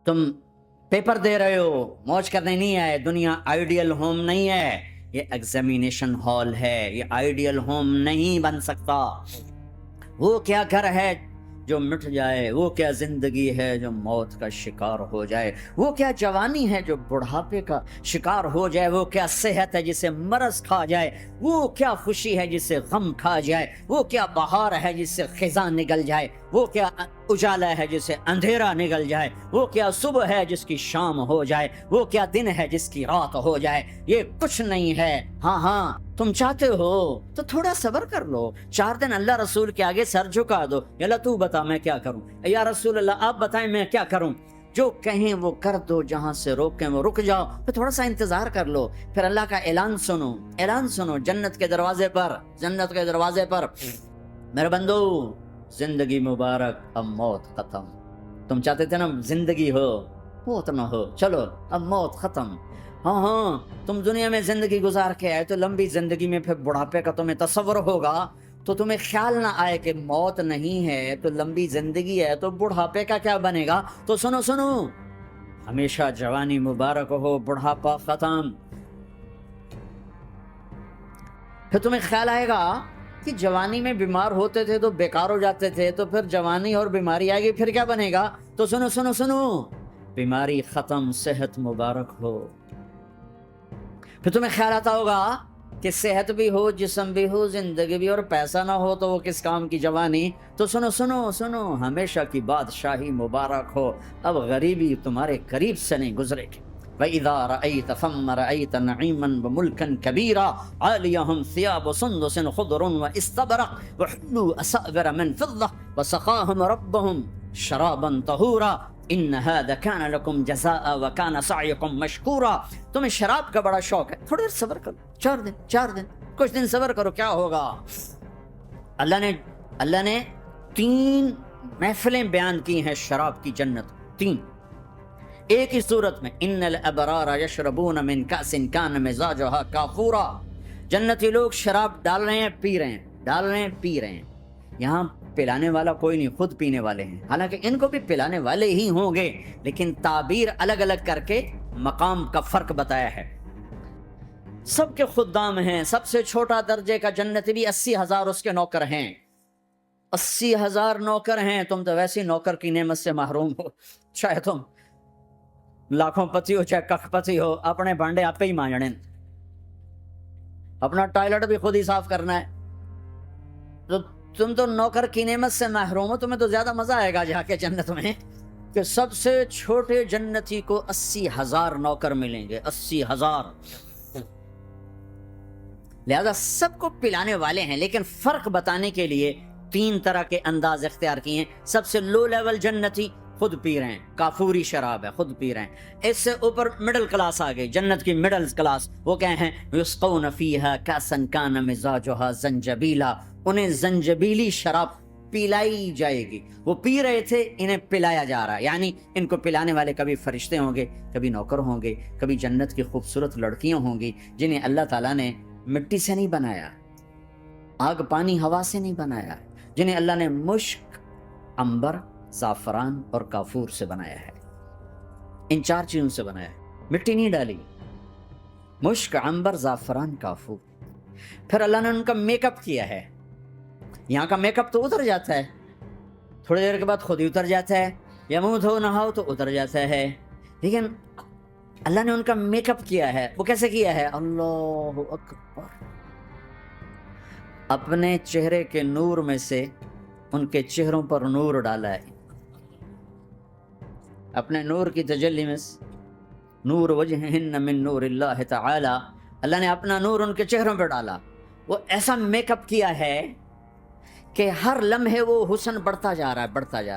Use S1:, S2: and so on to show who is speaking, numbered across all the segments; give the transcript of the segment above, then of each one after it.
S1: تم پیپر دے رہے ہو، موج کرنے نہیں آئے. دنیا آئیڈیل ہوم نہیں ہے، یہ ایگزامینیشن ہال ہے. یہ آئیڈیل ہوم نہیں بن سکتا. وہ کیا گھر ہے جو مٹ جائے، وہ کیا زندگی ہے جو موت کا شکار ہو جائے، وہ کیا جوانی ہے جو بڑھاپے کا شکار ہو جائے، وہ کیا صحت ہے جسے مرض کھا جائے، وہ کیا خوشی ہے جسے غم کھا جائے، وہ کیا بہار ہے جس سے خزاں نگل جائے، وہ کیا اجالا ہے جسے اندھیرا نگل جائے، وہ کیا صبح ہے جس کی شام ہو جائے، وہ کیا دن ہے جس کی رات ہو جائے. یہ کچھ نہیں ہے. ہاں تم چاہتے ہو تو تھوڑا صبر کر لو. 4 دن اللہ رسول کے آگے سر جھکا دو. یا اللہ تو بتا میں کیا کروں، یا رسول اللہ آپ بتائیں میں کیا کروں. جو کہیں وہ کر دو، جہاں سے روکیں وہ رک جاؤ. پھر تھوڑا سا انتظار کر لو، پھر اللہ کا اعلان سنو جنت کے دروازے پر. میرے بندو، زندگی مبارک، اب موت ختم. تم چاہتے تھے نا زندگی ہو موت نہ ہو، چلو اب موت ختم. ہاں تم دنیا میں زندگی گزار کے آئے تو لمبی زندگی میں پھر بڑھاپے کا تمہیں تصور ہوگا تو تمہیں خیال نہ آئے کہ موت نہیں ہے تو لمبی زندگی ہے تو بڑھاپے کا کیا بنے گا. تو سنو ہمیشہ جوانی مبارک ہو، بڑھاپا ختم. پھر تمہیں خیال آئے گا کہ جوانی میں بیمار ہوتے تھے تو بیکار ہو جاتے تھے، تو پھر جوانی اور بیماری آئے گی پھر کیا بنے گا. تو سنو بیماری ختم، صحت مبارک ہو. پھر تمہیں خیال آتا ہوگا کہ صحت بھی ہو، جسم بھی ہو، زندگی بھی، اور پیسہ نہ ہو تو وہ کس کام کی جوانی. تو سنو ہمیشہ کی بادشاہی مبارک ہو. اب غریبی تمہارے قریب سے نہیں گزرے گی. وَإِذَا رَأَيْتَ ثَمَّ رَأَيْتَ نَعِيمًا وَمُلْكًا كَبِيرًا عَالِيَهُمْ ثِيَابُ سُنْدُسٍ خُضْرٌ وَإِسْتَبْرَقٍ وَحُلُّوا أَسَاوِرَ مِنْ فِضَّةٍ وَسَقَاهُمْ رَبُّهُمْ شَرَابًا طَهُورًا ان هذا كان لكم جزاء وكان سعيكم مشكورا. تمہیں شراب کا بڑا شوق ہے، تھوڑی دیر صبر کرو. 4 دن کچھ دن صبر کرو، کیا ہوگا. اللہ نے 3 محفلیں بیان کی ہیں شراب کی جنت. 3 ایک ہی صورت میں. ان الابرار يشربون من كأس كان مزاجها كافورا. جنتی لوگ شراب ڈال رہے ہیں پی رہے ہیں. یہاں پلانے والا کوئی نہیں، خود پینے والے ہیں. حالانکہ ان کو بھی پلانے والے ہی ہوں گے، لیکن تعبیر الگ الگ کر کے مقام کا فرق بتایا ہے. سب کے خدام ہیں. سب سے چھوٹا درجے کا جنتی بھی 80,000 اس کے نوکر ہیں. 80,000 نوکر ہیں. تم تو ویسی نوکر کی نعمت سے محروم ہو. چاہے تم لاکھوں پتی ہو چاہے کخ پتی ہو، اپنے بانڈے آپ ہی مانجنے، اپنا ٹوائلٹ بھی خود ہی صاف کرنا ہے. تو تم تو نوکر کی نعمت سے محروم ہو. تمہیں تو زیادہ مزہ آئے گا جا کے جنت میں کہ سب سے چھوٹے جنتی کو 80,000 نوکر ملیں گے. 80,000. لہذا سب کو پلانے والے ہیں، لیکن فرق بتانے کے لیے 3 طرح کے انداز اختیار کیے ہیں. سب سے لو لیول جنتی خود پی رہے ہیں، کافوری شراب ہے، خود پی رہے ہیں. اس سے اوپر مڈل کلاس آ گئی، جنت کی مڈل کلاس. وہ کہے ہیں یسقون فیہا کاسا کان مزاجہا زنجبیلا. انہیں زنجبیلی شراب پلائی جائے گی. وہ پی رہے تھے، انہیں پلایا جا رہا ہے. یعنی ان کو پلانے والے کبھی فرشتے ہوں گے، کبھی نوکر ہوں گے، کبھی جنت کی خوبصورت لڑکیاں ہوں گی جنہیں اللہ تعالیٰ نے مٹی سے نہیں بنایا، آگ پانی ہوا سے نہیں بنایا، جنہیں اللہ نے مشک، عنبر، زعفران اور کافور سے بنایا ہے. ان 4 چیزوں سے بنایا ہے، مٹی نہیں ڈالی. مشک، عنبر، زعفران، کافور. پھر اللہ نے ان کا میک اپ کیا ہے. یہاں کا میک اپ تو اتر جاتا ہے، تھوڑی دیر کے بعد خود ہی اتر جاتا ہے، یا منہ دھو نہاؤ تو اتر جاتا ہے. لیکن اللہ نے ان کا میک اپ کیا ہے. وہ کیسے کیا ہے؟ اللہ اکبر. اپنے چہرے کے نور میں سے ان کے چہروں پر نور ڈالا ہے. اپنے نور کی تجلی میں نور وجہہن من نور اللہ تعالی. اللہ نے اپنا نور ان کے چہروں پہ ڈالا. وہ ایسا میک اپ کیا ہے کہ ہر لمحے وہ حسن بڑھتا جا رہا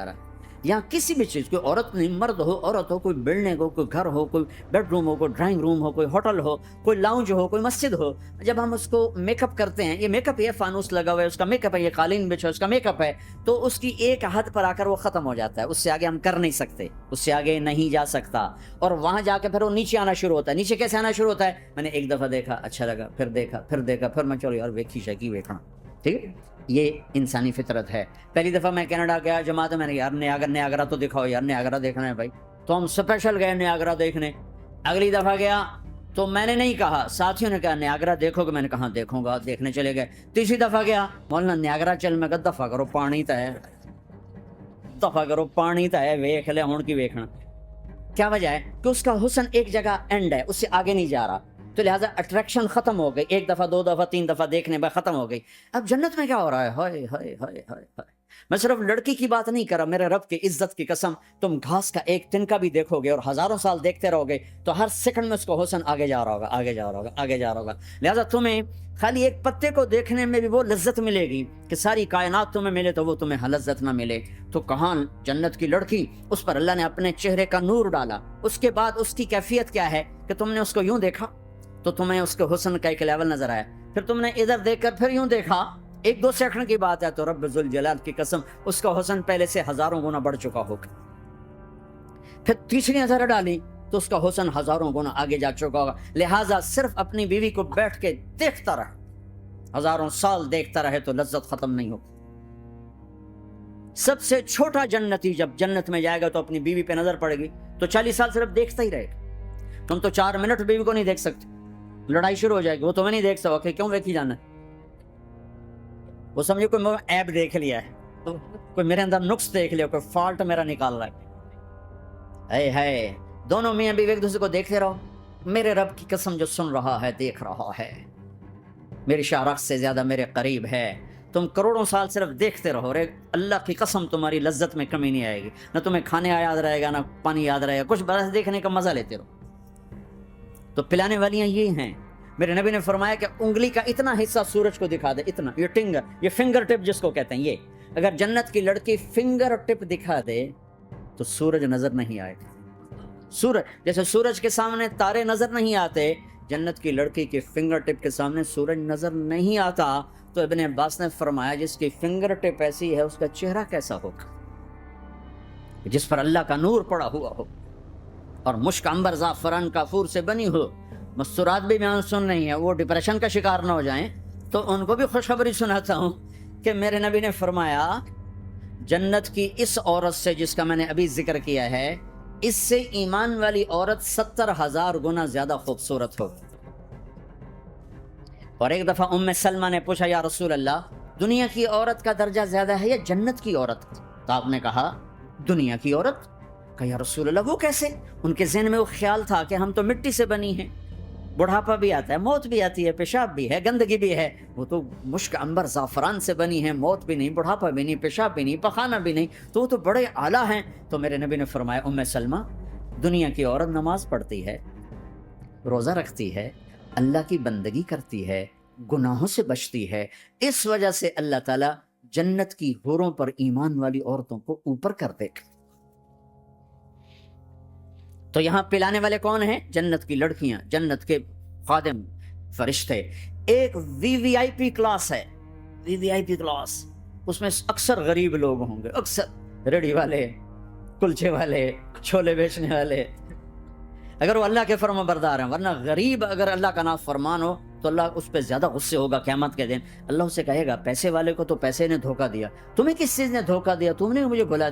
S1: ہے. یہاں کسی بھی چیز، کوئی عورت نہیں، مرد ہو، عورت ہو، کوئی بلڈنگ ہو، کوئی گھر ہو، کوئی بیڈ روم ہو، کوئی ڈرائنگ روم ہو، کوئی ہوٹل ہو، کوئی لاؤنج ہو، کوئی مسجد ہو، جب ہم اس کو میک اپ کرتے ہیں، یہ میک اپ، یہ فانوس لگا ہوا ہے اس کا میک اپ ہے، یہ قالین بچھا اس کا میک اپ ہے، تو اس کی ایک حد پر آ کر وہ ختم ہو جاتا ہے. اس سے آگے ہم کر نہیں سکتے، اس سے آگے نہیں جا سکتا. اور وہاں جا کے پھر وہ نیچے آنا شروع ہوتا ہے. نیچے کیسے آنا شروع ہوتا ہے؟ میں نے ایک دفعہ دیکھا، اچھا لگا، پھر دیکھا، پھر میں چلو یار ویکھی شکی ویکھنا. ٹھیک ہے، یہ انسانی فطرت ہے. پہلی دفعہ میں کینیڈا گیا جماعت میں نے، یار نیاگرا تو دکھاؤ، یار نیاگرا دیکھنا ہے بھائی. تو ہم اسپیشل گئے نیاگرا دیکھنے. اگلی دفعہ گیا تو میں نے نہیں کہا, ساتھیوں نے کہا نیاگرا دیکھو گے, میں نے کہا دیکھوں گا, دیکھنے چلے گئے. تیسری دفعہ گیا, مولانا نیاگرا چل, میں کہا دفعہ کرو پانی تا ہے, دفعہ کرو پانی تا ہے, ویکھ لے ہون کی ویکھنا. کیا وجہ ہے کہ اس کا حسن ایک جگہ اینڈ ہے, اس سے آگے نہیں جا رہا, تو لہٰذا اٹریکشن ختم ہو گئی. ایک دفعہ, دو دفعہ, تین دفعہ دیکھنے بعد ختم ہو گئی. اب جنت میں کیا ہو رہا ہے, ہائے ہائے ہائے ہائے ہائے. میں صرف لڑکی کی بات نہیں کر رہا, میرے رب کی عزت کی قسم, تم گھاس کا ایک تنکا بھی دیکھو گے اور ہزاروں سال دیکھتے رہو گے تو ہر سیکنڈ میں اس کو حسن آگے جا رہا ہوگا, آگے جا رہا ہوگا, آگے جا رہا ہوگا. لہٰذا تمہیں خالی ایک پتے کو دیکھنے میں بھی وہ لذت ملے گی کہ ساری کائنات تمہیں ملے تو وہ تمہیں لذت نہ ملے. تو کہاں جنت کی لڑکی, اس پر اللہ نے اپنے چہرے کا نور ڈالا. اس کے بعد اس کی کیفیت کیا ہے کہ تم نے اس کو یوں دیکھا تو تمہیں اس کے حسن کا ایک لیول نظر آیا, پھر تم نے ادھر دیکھ کر پھر یوں دیکھا, ایک دو سیکنڈ کی بات ہے, تو رب ذوالجلال کی قسم اس کا حسن پہلے سے ہزاروں گنا بڑھ چکا ہوگا. پھر تیسری نظر ڈالی تو اس کا حسن ہزاروں گنا آگے جا چکا ہوگا. لہٰذا صرف اپنی بیوی کو بیٹھ کے دیکھتا رہے, ہزاروں سال دیکھتا رہے تو لذت ختم نہیں ہوگی. سب سے چھوٹا جنتی جب جنت میں جائے گا تو اپنی بیوی پہ نظر پڑے گی تو 40 سال صرف دیکھتا ہی رہے گا. تم تو 4 منٹ بیوی کو نہیں دیکھ سکتے, لڑائی شروع ہو جائے گی, وہ تمہیں نہیں دیکھ سکو کہ کیوں دیکھی جانا ہے, وہ سمجھو کوئی ایپ دیکھ لیا ہے, تو کوئی میرے اندر نقص دیکھ لیا, کوئی فالٹ میرا نکال رہا ہے. ہے دونوں میاں بیوی ایک دوسرے کو دیکھتے رہو. میرے رب کی قسم جو سن رہا ہے, دیکھ رہا ہے, میری شارخ سے زیادہ میرے قریب ہے. تم کروڑوں سال صرف دیکھتے رہو, رے اللہ کی قسم تمہاری لذت میں کمی نہیں آئے گی, نہ تمہیں کھانے یاد رہے گا, نہ پانی یاد رہے گا, کچھ بس دیکھنے کا مزہ لیتے رہو. تو پلانے والیاں یہ ہیں. میرے نبی نے فرمایا کہ انگلی کا اتنا حصہ سورج کو دکھا دے, اتنا, یہ فنگر ٹپ جس کو کہتے ہیں, یہ اگر جنت کی لڑکی فنگر ٹپ دکھا دے تو سورج نظر نہیں آئے گا. سورج جیسے سورج کے سامنے تارے نظر نہیں آتے, جنت کی لڑکی کے فنگر ٹپ کے سامنے سورج نظر نہیں آتا. تو ابن عباس نے فرمایا جس کی فنگر ٹپ ایسی ہے اس کا چہرہ کیسا ہوگا, جس پر اللہ کا نور پڑا ہوا ہو اور مشک عنبر زعفران کافور سے بنی ہو. مستورات بھی بیان سن رہی ہیں, وہ ڈپریشن کا شکار نہ ہو جائیں, تو ان کو بھی خوشخبری سناتا ہوں کہ میرے نبی نے فرمایا جنت کی اس عورت سے جس کا میں نے ابھی ذکر کیا ہے, اس سے ایمان والی عورت 70,000 گنا زیادہ خوبصورت ہو. اور ایک دفعہ ام سلمہ نے پوچھا, یا رسول اللہ, دنیا کی عورت کا درجہ زیادہ ہے یا جنت کی عورت؟ تو آپ نے کہا دنیا کی عورت. کہا یا رسول اللہ وہ کیسے؟ ان کے ذہن میں وہ خیال تھا کہ ہم تو مٹی سے بنی ہیں, بڑھاپا بھی آتا ہے, موت بھی آتی ہے, پیشاب بھی ہے, گندگی بھی ہے. وہ تو مشک عنبر زعفران سے بنی ہے, موت بھی نہیں, بڑھاپا بھی نہیں, پیشاب بھی نہیں, پخانہ بھی نہیں, تو وہ تو بڑے اعلیٰ ہیں. تو میرے نبی نے فرمایا ام سلمہ, دنیا کی عورت نماز پڑھتی ہے, روزہ رکھتی ہے, اللہ کی بندگی کرتی ہے, گناہوں سے بچتی ہے, اس وجہ سے اللہ تعالیٰ جنت کی حوروں پر ایمان والی عورتوں کو اوپر کر دے گا. تو یہاں پلانے والے کون ہیں؟ جنت کی لڑکیاں, جنت کے خادم فرشتے. ایک وی وی آئی پی کلاس ہے, وی وی آئی پی کلاس, اس میں اکثر غریب لوگ ہوں گے, اکثر ریڑھی والے, کلچے والے, چھولے بیچنے والے, اگر وہ اللہ کے فرما بردار ہیں. ورنہ غریب اگر اللہ کا نام فرمان ہو تو اللہ اس پہ زیادہ غصے ہوگا قیامت کے دن. اللہ اسے کہے گا پیسے والے کو تو پیسے نے دھوکہ دیا, تمہیں کس چیز نے دھوکہ دیا, تم نے مجھے بولا.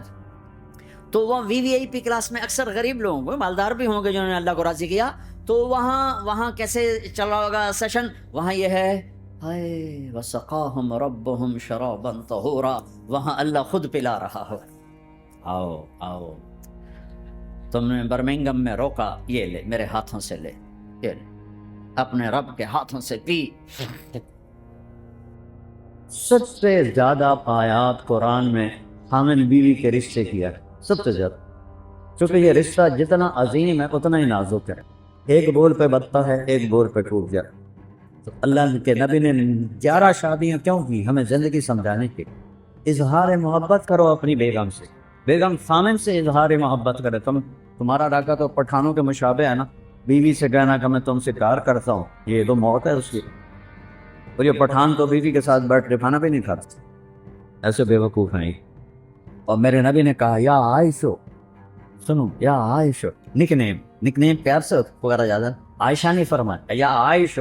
S1: تو وہ وی وی آئی پی کلاس میں اکثر غریب لوگ ہوں گے, مالدار بھی ہوں گے جنہوں نے اللہ کو راضی کیا. تو وہاں کیسے چلا ہوگا سیشن؟ وہاں یہ ہے ہائے وسقاہم ربہم شرابا طہورا, وہاں اللہ خود پلا رہا ہو. آؤ آؤ, تم نے برمنگم میں روکا, یہ لے میرے ہاتھوں سے لے, یہ لے اپنے رب کے ہاتھوں سے پی. سب سے زیادہ آیات قرآن میں خامن بیوی کے رشتے کیا ہے, سب سے زیادہ, کیونکہ یہ رشتہ جتنا عظیم ہے اتنا ہی نازک ہے. ایک بول پہ بتتا ہے, ایک بول پہ ٹوٹ جائے. تو اللہ کے نبی نے 11 شادیاں کیوں کی؟ ہمیں زندگی سمجھانے کی. اظہار محبت کرو اپنی بیگم سے, بیگم خامن سے اظہار محبت کرے. تمہارا راکہ تو پٹھانوں کے مشابہ ہے نا, بیوی سے کہنا کہ میں تم سے پیار کرتا ہوں, یہ تو موت ہے اس کی. اور یہ پٹھان تو بیوی کے ساتھ بیٹھ کے کھانا بھی نہیں کھاتا, ایسے بے وقوف ہیں. اور میرے نبی نے کہا یا عائشہ, سنو یا عائشہ, نک نیم پیار سے پکارا جاتا, عائشہ نہیں فرمایا یا عائشہ,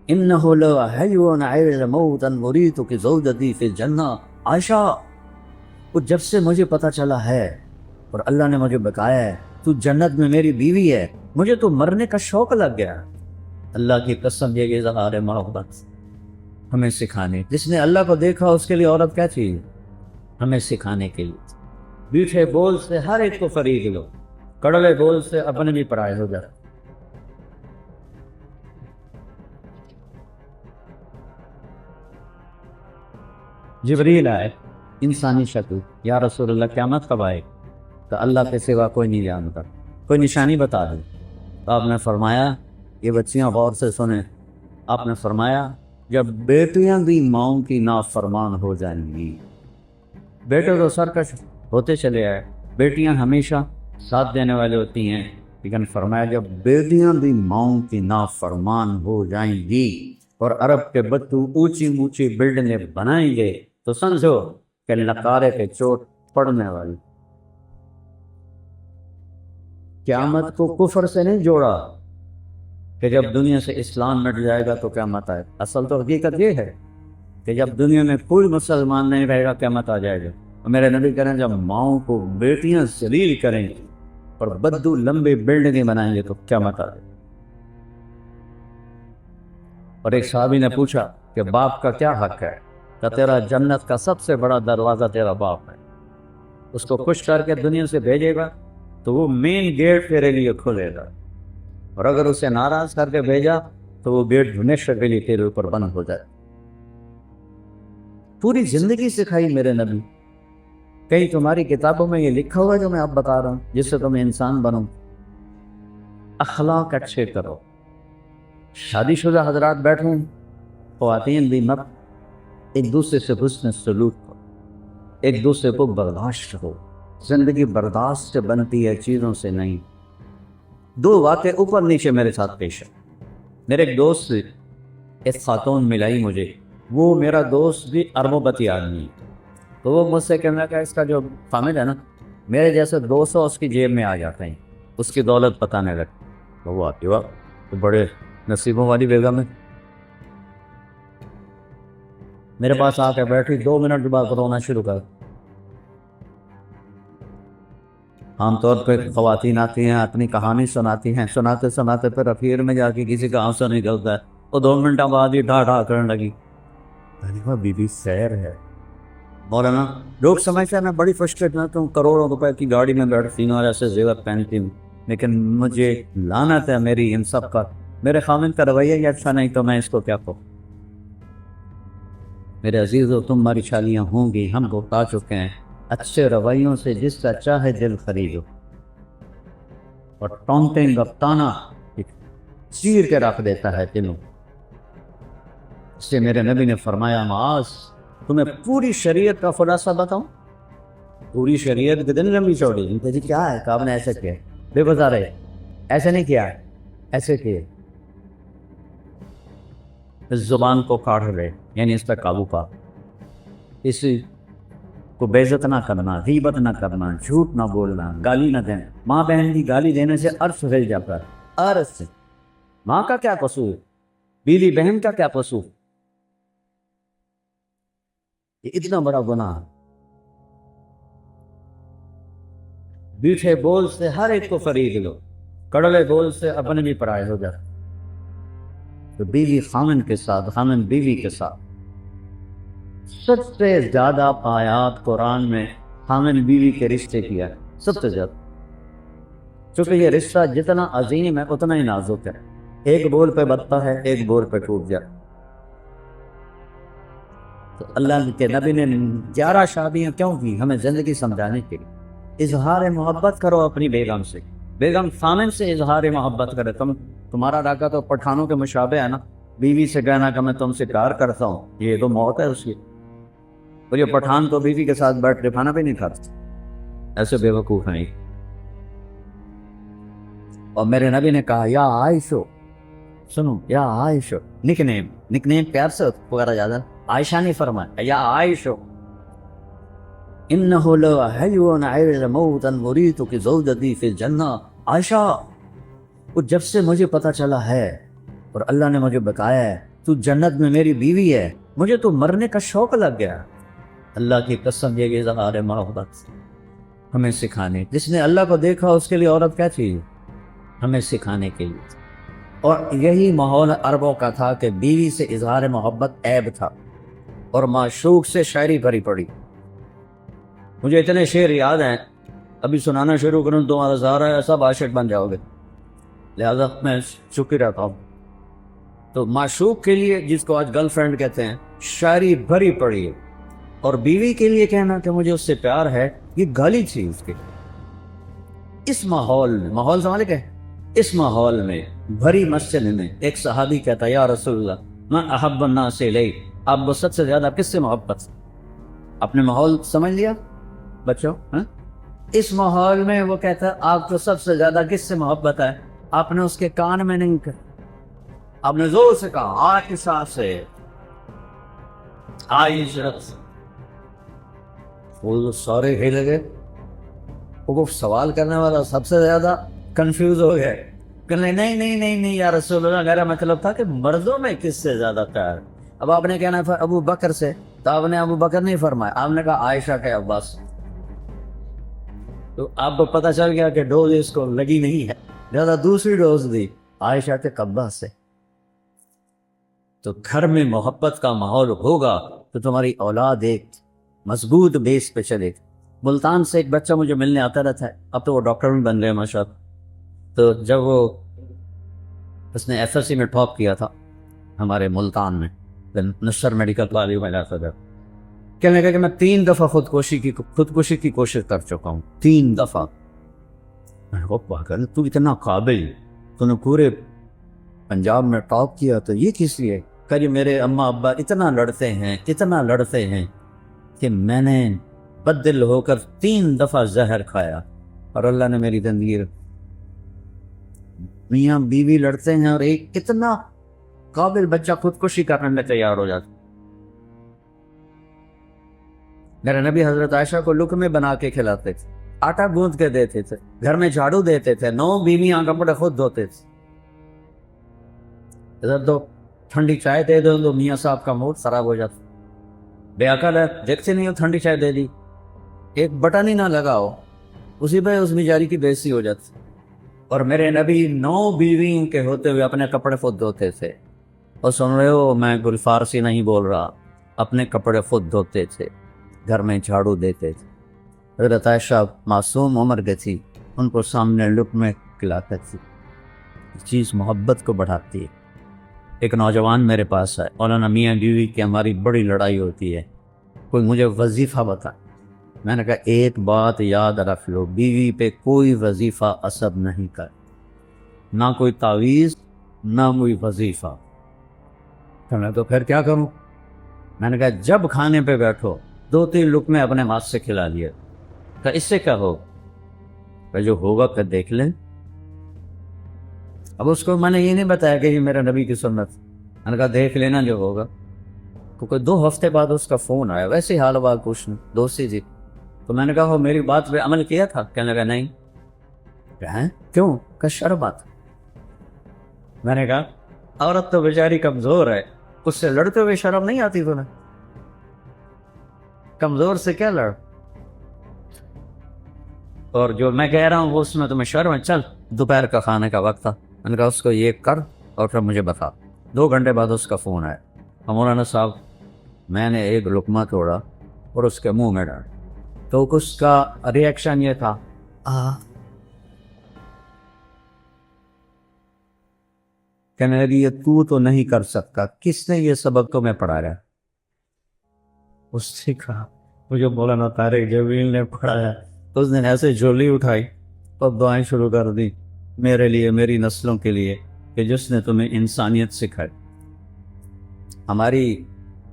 S1: انہ لحی عیش موتا مریت کی زوجتی فی الجنہ. عائشہ, وہ جب سے مجھے پتا چلا ہے اور اللہ نے مجھے بتایا ہے تو جنت میں میری بیوی ہے، مجھے تو مرنے کا شوق لگ گیا۔ اللہ کی قسم یہ اظہار محبت ہمیں سکھانے، جس نے اللہ کو دیکھا اس کے لیے عورت کیا چیز ہمیں سکھانے کے لیے۔ میٹھے بول سے ہر ایک کو خرید لو، کڑوے بول سے اپنے بھی پرائے ہو جائے۔ جبریل آئے انسانی شکل، یا رسول اللہ قیامت کب آئے؟ تو اللہ کے سوا کوئی نہیں جانتا، کوئی نشانی بتا دیں۔ تو آپ نے فرمایا، یہ بچیاں غور سے سنیں، آپ نے فرمایا جب بیٹیاں بھی ماؤں کی نافرمان ہو جائیں گی۔ بیٹے تو سرکش ہوتے چلے آئے، بیٹیاں ہمیشہ ساتھ دینے والے ہوتی ہیں، لیکن فرمایا جب بیٹیاں بھی ماؤں کی نافرمان ہو جائیں گی اور عرب کے بچوں اونچی اونچی بلڈنگیں بنائیں گے تو سمجھو کہ نقارے پہ چوٹ پڑنے والی۔ قیامت کو کفر سے نہیں جوڑا کہ جب دنیا سے اسلام مٹ جائے گا تو قیامت آئے، اصل تو حقیقت یہ ہے کہ جب دنیا میں کوئی مسلمان نہیں رہے گا قیامت آ جائے گا۔ اور میرے نبی کہہ رہے ہیں جب ماؤں کو بیٹیاں ذلیل کریں گی اور بدو لمبے بلڈنگیں بنائیں گے تو قیامت آ جائے گا۔ اور ایک صحابی نے پوچھا کہ باپ کا کیا حق ہے؟ کہ تیرا جنت کا سب سے بڑا دروازہ تیرا باپ ہے، اس کو خوش کر کے دنیا سے بھیجے گا تو وہ مین گیٹ تیرے لیے کھلے گا، اور اگر اسے ناراض کر کے بھیجا تو وہ گیٹ ہمیشہ کے لیے تیرے اوپر بند ہو جائے۔ پوری زندگی سکھائی میرے نبی۔ کہیں تمہاری کتابوں میں یہ لکھا ہوا جو میں اب بتا رہا ہوں جس سے تم انسان بنو؟ اخلاق اچھے کرو۔ شادی شدہ حضرات بیٹھے ہیں، خواتین بھی مت، ایک دوسرے سے حسن سلوک کرو، ایک دوسرے کو برداشت کرو۔ زندگی برداشت سے بنتی ہے، چیزوں سے نہیں۔ دو واقعے اوپر نیچے میرے ساتھ پیش ہے۔ میرے ایک دوست ایک خاتون ملائی مجھے، وہ میرا دوست بھی اربوں آدمی ہے، تو وہ مجھ سے کہنا کہ اس کا جو خامد ہے نا، میرے جیسے 200 اس کی جیب میں آ جاتے ہیں، اس کی دولت پتہ نہیں لگتی۔ تو وہ آتی ہوا تو بڑے نصیبوں والی بیگم ہے، میرے پاس آ کے بیٹھی، 2 منٹ کے بعد رونا شروع کر۔ عام طور پہ خواتین آتی ہیں، اپنی کہانی سناتی ہیں، سناتے سناتے پھر اخیر میں جا کے کسی کا آنسو نکلتا ہے، وہ 2 منٹوں بعد ہی ڈھا ڈھا کرنے لگی۔ بی بی خیر ہے مولانا، لوگ سمجھتے ہیں میں بڑی فرسٹریٹ ہوں، کروڑوں روپے کی گاڑی میں بیٹھتی ہوں اور ایسے زیور پہنتی ہوں، لیکن مجھے لعنت ہے میری ان سب کا، میرے خامن کا رویہ ہی اچھا نہیں تو میں اس کو کیا کہوں۔ میرے عزیزو، تمہاری شادیاں ہوں گی، ہم کو بتا چکے ہیں، اچھے رویوں سے جس کا چاہے دل خریدو، اور ٹونٹنگ اور تانا چیر کے رکھ دیتا ہے دلوں۔ اس سے میرے نبی نے فرمایا، معاذ تمہیں پوری شریعت کا خلاصہ بتاؤں؟ پوری شریعت کے دن لمبی چوڑی؟ جی کیا ہے کہ آپ نے ایسے کیا؟ بے بتا رہے ایسے نہیں کیا، ایسے کیے۔ اس زبان کو کاٹ رہے، یعنی اس پہ قابو پا، اسی کو بے عزت نہ کرنا، غیبت نہ کرنا، جھوٹ نہ بولنا، گالی نہ دینا۔ ماں بہن کی گالی دینے سے عرش ہل جاتا ہے، عرش سے۔ ماں کا کیا قصور، بیوی بہن کا کیا قصور؟ یہ اتنا بڑا گناہ۔ میٹھے بول سے ہر ایک کو خرید لو، کڑوے بول سے اپنے بھی پرائے ہو جائے۔ تو بیوی خامن کے ساتھ، خامن بیوی کے ساتھ، سب سے زیادہ آیات قرآن میں خامن بیوی کے رشتے کیا ہے، سب سے زیادہ، چونکہ یہ رشتہ جتنا عظیم ہے اتنا ہی نازک ہے، ایک بول پہ بتتا ہے، ایک بول پہ ٹوٹ جائے۔ تو اللہ کے نبی نے 11 شادیاں کیوں کی؟ ہمیں زندگی سمجھانے کے لیے۔ اظہار محبت کرو اپنی بیگم سے، بیگم خامن سے اظہار محبت کرے۔ تمہارا راکہ تو پٹھانوں کے مشابہ ہے نا، بیوی سے کہنا کہ میں تم سے پیار کرتا ہوں، یہ تو موت ہے اس کی۔ اور یہ پٹھان تو بیوی کے ساتھ بیٹھ کے کھانا بھی نہیں کھاتے، ایسے بے وقوف ہیں۔ اور میرے نبی نے کہا، یا عائشہ، سنو، یا عائشہ، نک نیم پیار سے پکارا جاتا ہے، عائشہ نہیں فرمایا، یا عائشہ، انہ لحی عیش موتا مریت زوجتی فی الجنہ۔ عائشہ، وہ جب سے مجھے پتا چلا ہے اور اللہ نے مجھے بتایا ہے تو جنت میں میری بیوی ہے، مجھے تو مرنے کا شوق لگ گیا۔ اللہ کی قسم، یہ اظہار محبت
S2: ہمیں سکھانے. جس نے اللہ کو دیکھا اس کے لیے عورت کیا چیز ہے؟ ہمیں سکھانے کے لیے. اور یہی ماحول عربوں کا تھا کہ بیوی سے اظہار محبت عیب تھا اور معشوق سے شاعری بھری پڑی. مجھے اتنے شعر یاد ہیں، ابھی سنانا شروع کروں تو تمہارا سارا ہے سب عاشق بن جاؤ گے، لہذا میں چپ ہی رہتا ہوں. تو معشوق کے لیے، جس کو آج گرل فرینڈ کہتے ہیں، شاعری بھری پڑی ہے. اور بیوی کے لیے کہنا کہ مجھے اس سے پیار ہے، یہ گالی تھی اس کی. اس ماحول میں، ماحول سمجھ گئے، اس ماحول میں بھری مسجد میں ایک صحابی کہتا یا رسول اللہ من احب الناس الیک، آپ وسط سے زیادہ کس سے محبت؟ اپنے ماحول سمجھ لیا بچوں؟ اس ماحول میں وہ کہتا آپ کو سب سے زیادہ کس سے محبت ہے؟ آپ نے اس کے کان میں نہیں کہا، آپ نے زور سے کہا عائشہ سے، عائشہ سے. وہ سارے ہل گئے. وہ سوال کرنے والا سب سے زیادہ کنفیوز ہو گیا کہ نہیں نہیں نہیں نہیں یا رسول اللہ، میرا مطلب تھا کہ مردوں میں کس سے زیادہ پیار. اب آپ نے کہنا ابو بکر سے، تو آپ نے ابو بکر نہیں فرمایا، آپ نے کہا عائشہ کے عباس. تو آپ کو پتہ چل گیا کہ ڈوز اس کو لگی نہیں ہے، زیادہ دوسری ڈوز دی عائشہ کے عباس سے. تو گھر میں محبت کا ماحول ہوگا تو تمہاری اولاد ایک مضبوط بیس پہ چلے. ملتان سے ایک بچہ مجھے ملنے آتا رہتا ہے، اب تو وہ ڈاکٹر بھی بن گئے ماشاء اللہ. تو جب اس نے ایف ایس سی میں ٹاپ کیا تھا ہمارے ملتان میں، نصر میڈیکل کالج میں جاتا تھا، کہنے لگا کہ میں 3 دفعہ خودکشی کی کوشش کر چکا ہوں، 3 دفعہ. میں نے کہا پاگل، تو اتنا قابل، تو نے پورے پنجاب میں ٹاپ کیا، تو یہ کس لیے؟ کہ میرے اماں ابا اتنا لڑتے ہیں کہ میں نے بدل ہو کر 3 دفعہ زہر کھایا اور اللہ نے میری زندگی. میاں بیوی لڑتے ہیں اور ایک اتنا قابل بچہ خودکشی کرنے میں تیار ہو جاتا. میرے نبی حضرت عائشہ کو لقمے بنا کے کھلاتے تھے، آٹا گوندھ کے دیتے تھے، گھر میں جھاڑو دیتے تھے، 9 بیویاں کپڑے خود دھوتے تھے. ادھر دو ٹھنڈی چائے دے دو تو میاں صاحب کا موڈ خراب ہو جاتا. بے عقل ہے، دیکھتے نہیں ہو ٹھنڈی چائے دے دی، ایک بٹن ہی نہ لگاؤ، اسی پہ اس بیچاری کی بے عزتی ہو جاتی. اور میرے نبی 9 بیوی کے ہوتے ہوئے اپنے کپڑے خود دھوتے تھے. اور سن رہے ہو، میں گل فارسی نہیں بول رہا، اپنے کپڑے خود دھوتے تھے، گھر میں جھاڑو دیتے تھے. حضرت عائشہ معصوم عمر کی تھی، ان کو سامنے لقمے کھلاتے تھے. چیز محبت کو بڑھاتی ہے. ایک نوجوان میرے پاس ہے، مولانا میاں بیوی کی ہماری بڑی لڑائی ہوتی ہے، کوئی مجھے وظیفہ بتا. میں نے کہا ایک بات یاد رکھ لو، بیوی پہ کوئی وظیفہ اثر نہیں کر، نہ کوئی تعویذ نہ کوئی وظیفہ. میں تو پھر کیا کروں؟ میں نے کہا جب کھانے پہ بیٹھو 2-3 لقمے اپنے ہاتھ سے کھلا لیے. کہ اس سے کیا ہو؟ کہ جو ہوگا پھر دیکھ لیں. اب اس کو میں نے یہ نہیں بتایا کہ یہ میرا نبی کی سنت. میں نے کہا دیکھ لینا جو ہوگا. کیونکہ 2 ہفتے بعد اس کا فون آیا، ویسے حال بات پوچھنا، دوستی جی. تو میں نے کہا وہ میری بات پہ عمل کیا تھا؟ کہنے لگا نہیں. کیوں؟ کہ شرم بات. میں نے کہا عورت تو بیچاری کمزور ہے، اس سے لڑتے ہوئے شرم نہیں آتی تمہیں؟ کمزور سے کیا لڑ؟ اور جو میں کہہ رہا ہوں وہ اس میں تمہیں شرم ہے؟ چل دوپہر کا کھانے کا وقت تھا، میں نے کہا اس کو یہ کر اور پھر مجھے بتا. 2 گھنٹے بعد اس کا فون آیا، مولانا صاحب میں نے ایک لقمہ توڑا اور اس کے منہ میں ڈالا. تو اس کا ریئیکشن یہ تھا کہنے لگی یہ تو نہیں کر سکتا، کس نے یہ سبق تو میں پڑھا رہا. اس نے کہا مجھے مولانا طارق جمیل نے پڑھایا. اس نے ایسے جھولی اٹھائی اور دعائیں شروع کر دی میرے لیے، میری نسلوں کے لیے، کہ جس نے تمہیں انسانیت سکھائی.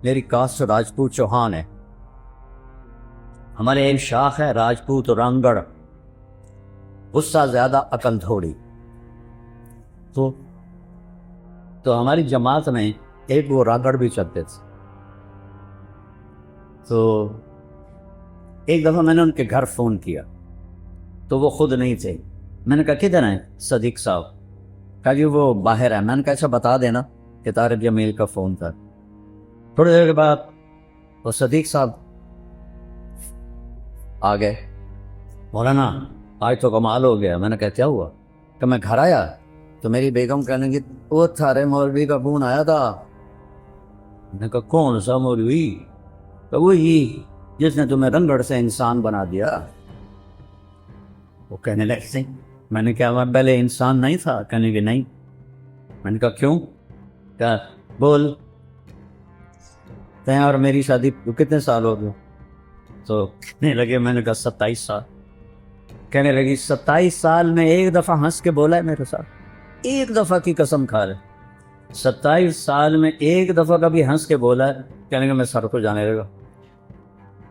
S2: میری کاسٹ راجپوت چوہان ہے، ہمارے ایک شاخ ہے راجپوت رانگڑ، غصہ زیادہ عقل تھوڑی. تو ہماری جماعت میں ایک وہ رانگڑ بھی چلتے تھے. تو ایک دفعہ میں نے ان کے گھر فون کیا تو وہ خود نہیں تھے. میں نے کہا کدھر ہیں صدیق صاحب؟ کہا جی وہ باہر ہے. میں نے کہا ایسا بتا دینا کہ طارق جمیل کا فون تھا. تھوڑی دیر کے بعد وہ صدیق صاحب آ گئے. مولانا آج تو کمال ہو گیا. میں نے کہا کیا ہوا؟ کہ میں گھر آیا تو میری بیگم کہنے لگی وہ تھارے مولوی کا فون آیا تھا. میں نے کہا کون سا مولوی؟ کہ وہی جس نے تمہیں رنگڑ سے انسان بنا دیا. وہ کہنے لگے میں نے کہا میں پہلے انسان نہیں تھا. کہنے کہ نہیں. میں نے کہا کیوں؟ کہا بول تیں اور میری شادی کو کتنے سال ہو گئے؟ تو کہنے لگے میں نے کہا 27 سال. کہنے لگی 27 سال میں ایک دفعہ ہنس کے بولا ہے میرے ساتھ؟ ایک دفعہ کی قسم کھا لے. 27 سال میں ایک دفعہ کبھی ہنس کے بولا ہے؟ کہنے کہ میں سر کو جانے لگا.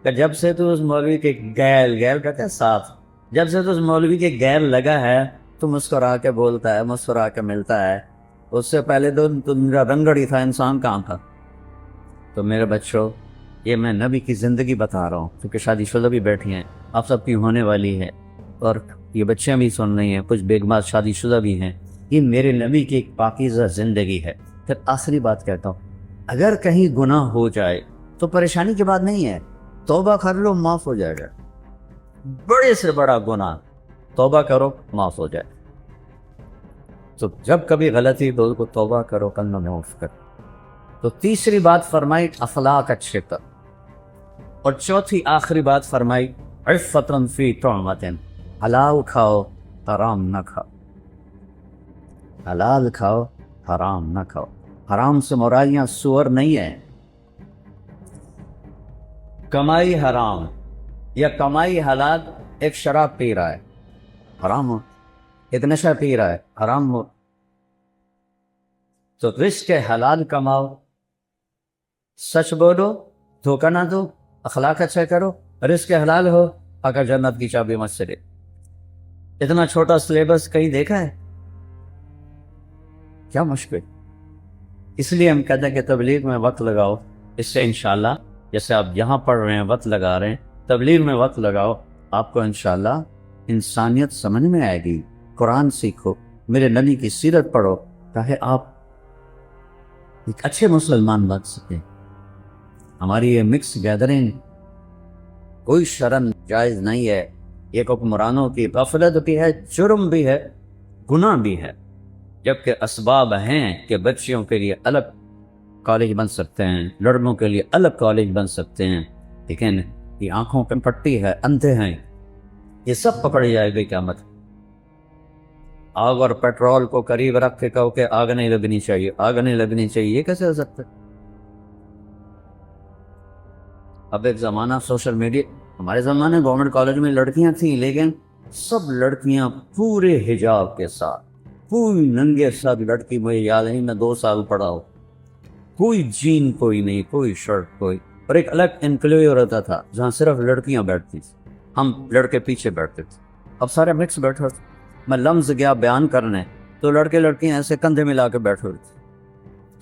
S2: کہ جب سے تو اس مولوی کے گیل کہتے ہیں ساتھ، جب سے تو اس مولوی کے گیل لگا ہے تو مسکرا کے بولتا ہے، مسکرا کے ملتا ہے. اس سے پہلے تو میرا رنگڑ ہی تھا، انسان کہاں تھا. تو میرے بچوں یہ میں نبی کی زندگی بتا رہا ہوں کیونکہ شادی شدہ بھی بیٹھی ہیں، آپ سب کی ہونے والی ہے اور یہ بچیاں بھی سن رہی ہیں، کچھ بیگمات شادی شدہ بھی ہیں. یہ میرے نبی کی ایک پاکیزہ زندگی ہے. پھر آخری بات کہتا ہوں، اگر کہیں گناہ ہو جائے تو پریشانی کی بات نہیں ہے، توبہ کر لو معاف ہو جائے گا. بڑے سے بڑا گناہ توبہ کرو معاف ہو جائے. تو جب کبھی غلطی تو اس کو توبہ کرو، کلمہ معاف کرو. تو تیسری بات فرمائی اخلاق اچھے کر، اور چوتھی آخری بات فرمائی عفتن فی طعمتن، حلال کھاؤ حرام نہ کھاؤ. حلال کھاؤ حرام نہ کھاؤ. حرام سے مراد یہاں سور نہیں ہے، کمائی حرام یا کمائی حلال. ایک شراب پی رہا ہے حرام ہو، ایک نشہ پی رہا ہے حرام ہو. تو رزق حلال کماؤ، سچ بولو، دھوکہ نہ دو، اخلاق اچھا کرو، رزق حلال ہو، اگر جنت کی چابی مجھ سے لے. اتنا چھوٹا سلیبس کہیں دیکھا ہے؟ کیا مشکل. اس لیے ہم کہتے ہیں کہ تبلیغ میں وقت لگاؤ. اس سے انشاءاللہ جیسے آپ یہاں پڑھ رہے ہیں وقت لگا رہے ہیں، تبلیغ میں وقت لگاؤ، آپ کو انشاءاللہ انسانیت سمجھ میں آئے گی. قرآن سیکھو، میرے نبی کی سیرت پڑھو تاکہ آپ ایک اچھے مسلمان بن سکیں. ہماری یہ مکس گیدرنگ کوئی شرم جائز نہیں ہے. یہ حکمرانوں کی غفلت بھی ہے، جرم بھی ہے، گناہ بھی ہے. جبکہ اسباب ہیں کہ بچیوں کے لیے الگ کالج بن سکتے ہیں، لڑکوں کے لیے الگ کالج بن سکتے ہیں، لیکن یہ آنکھوں پہ پٹی ہے، اندھے ہیں، یہ سب پکڑ جائے گی قیامت. آگ اور پیٹرول کو قریب رکھ کے کہو کہ آگ نہیں لگنی چاہیے، آگ نہیں لگنی چاہیے، یہ کیسے ہو سکتا ہے؟ اب ایک زمانہ سوشل میڈیا، ہمارے زمانے گورنمنٹ کالج میں لڑکیاں تھیں لیکن سب لڑکیاں پورے حجاب کے ساتھ، کوئی ننگے ساتھ لڑکی، مجھے یاد نہیں میں 2 سال پڑھا ہوں، کوئی جین کوئی نہیں، کوئی شرٹ کوئی. اور ایک الگ انکلیو رہتا تھا جہاں صرف لڑکیاں بیٹھتی تھیں، ہم لڑکے پیچھے بیٹھتے تھے. اب سارے مکس بیٹھے تھے. میں لمز گیا بیان کرنے تو لڑکے لڑکیاں ایسے کندھے ملا کے بیٹھے ہوئے تھے.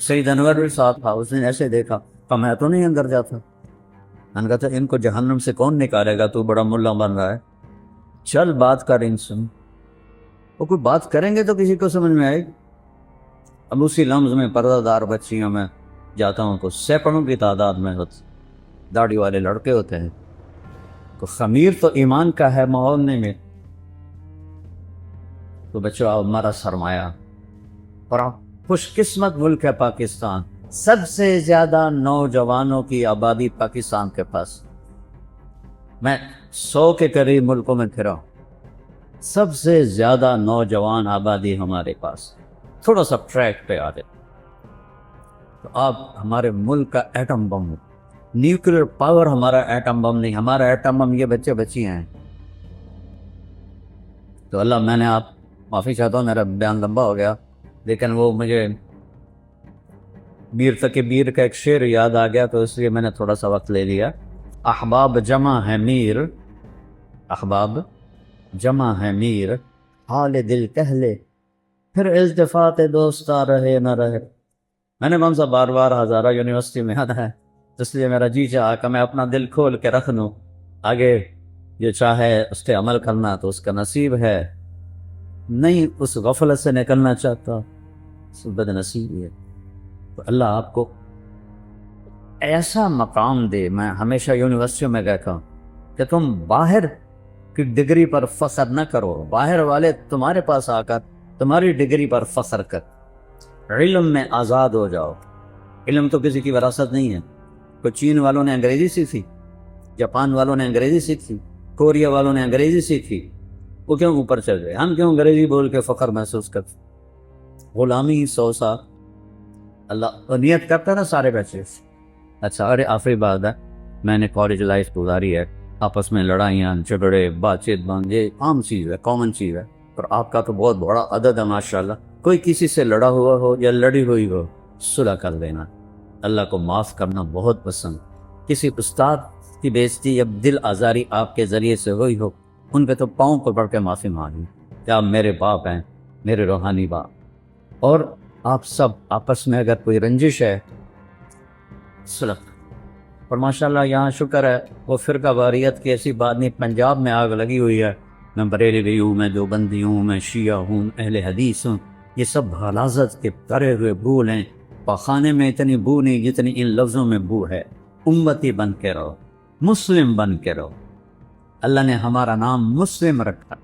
S2: سید انور بھی ساتھ تھا، اس نے ایسے دیکھا کہ میں تو نہیں اندر جاتا. میں نے کہا تھا ان کو جہنم سے کون نکالے گا، تو بڑا ملا بن رہا ہے، چل بات کر ان سے. وہ کوئی بات کریں گے تو کسی کو سمجھ میں آئے گی. اب اسی لمز میں پردہ دار بچیوں میں جاتا ہوں تو سینکڑوں کی تعداد میں ہوتے داڑھی والے لڑکے ہوتے ہیں. تو خمیر تو ایمان کا ہے، ماحول نہیں میں. تو بچوں ہمارا سرمایہ اور خوش قسمت ملک ہے پاکستان. سب سے زیادہ نوجوانوں کی آبادی پاکستان کے پاس. میں 100 کے قریب ملکوں میں پھرا ہوں، سب سے زیادہ نوجوان آبادی ہمارے پاس. تھوڑا سا ٹریک پہ آ جائے تو آپ ہمارے ملک کا ایٹم بم ہو. نیوکلیر پاور ہمارا ایٹم بم نہیں، ہمارا ایٹم بم یہ بچے بچیاں ہیں. تو اللہ، میں نے آپ معافی چاہتا ہوں، میرا بیان لمبا ہو گیا، لیکن وہ مجھے میر تقی میر کا ایک شعر یاد آ گیا تو اس لیے میں نے تھوڑا سا وقت لے لیا. احباب جمع ہے میر، احباب جمع ہے میر، حال دل کہہ لے پھر التفات دوستا رہے نہ رہے. میں نے کون سا بار بار ہزارہ یونیورسٹی میں آنا ہے، اس لیے میرا جی چاہا کہ میں اپنا دل کھول کے رکھ دوں. آگے جو چاہے اس پہ عمل کرنا تو اس کا نصیب ہے، نہیں اس غفلت سے نکلنا چاہتا بد نصیب ہے. تو اللہ آپ کو ایسا مقام دے. میں ہمیشہ یونیورسٹیوں میں کہتا ہوں کہ تم باہر کہ ڈگری پر فخر نہ کرو، باہر والے تمہارے پاس آ کر تمہاری ڈگری پر فخر کر، علم میں آزاد ہو جاؤ۔ علم تو کسی کی وراثت نہیں ہے، کوئی چین والوں نے انگریزی سیکھی، جاپان والوں نے انگریزی سیکھی، کوریا والوں نے انگریزی سیکھی، وہ کیوں اوپر چل گئے؟ ہم کیوں انگریزی بول کے فخر محسوس کرتے؟ غلامی 100 سال اللہ نیت کرتا نا سارے بچے۔ اچھا، ارے آخری بات ہے، میں نے کالج لائف گزاری ہے، آپس میں لڑائیاں جھگڑے بات چیت بند، یہ عام چیز ہے، کامن چیز ہے، اور آپ کا تو بہت بڑا عدد ہے ماشاءاللہ۔ کوئی کسی سے لڑا ہوا ہو یا لڑی ہوئی ہو، صلح کر دینا، اللہ کو معاف کرنا بہت پسند۔ کسی استاد کی بےعزتی یا دل آزاری آپ کے ذریعے سے ہوئی ہو، ان پہ تو پاؤں پکڑ کے معافی مانگی کہ آپ میرے باپ ہیں، میرے روحانی باپ۔ اور آپ سب آپس میں اگر کوئی رنجش ہے، صلح۔ اور ماشاءاللہ یہاں شکر ہے، وہ فرقہ واریت کی ایسی بات نہیں، پنجاب میں آگ لگی ہوئی ہے، میں بریلوی ہوں، میں دیوبندی ہوں، میں شیعہ ہوں، اہل حدیث ہوں، یہ سب غلاظت کے کرے ہوئے بھول ہیں۔ پخانے میں اتنی بو نہیں جتنی ان لفظوں میں بو ہے۔ امتی بن کے رہو، مسلم بن کے رہو، اللہ نے ہمارا نام مسلم رکھا۔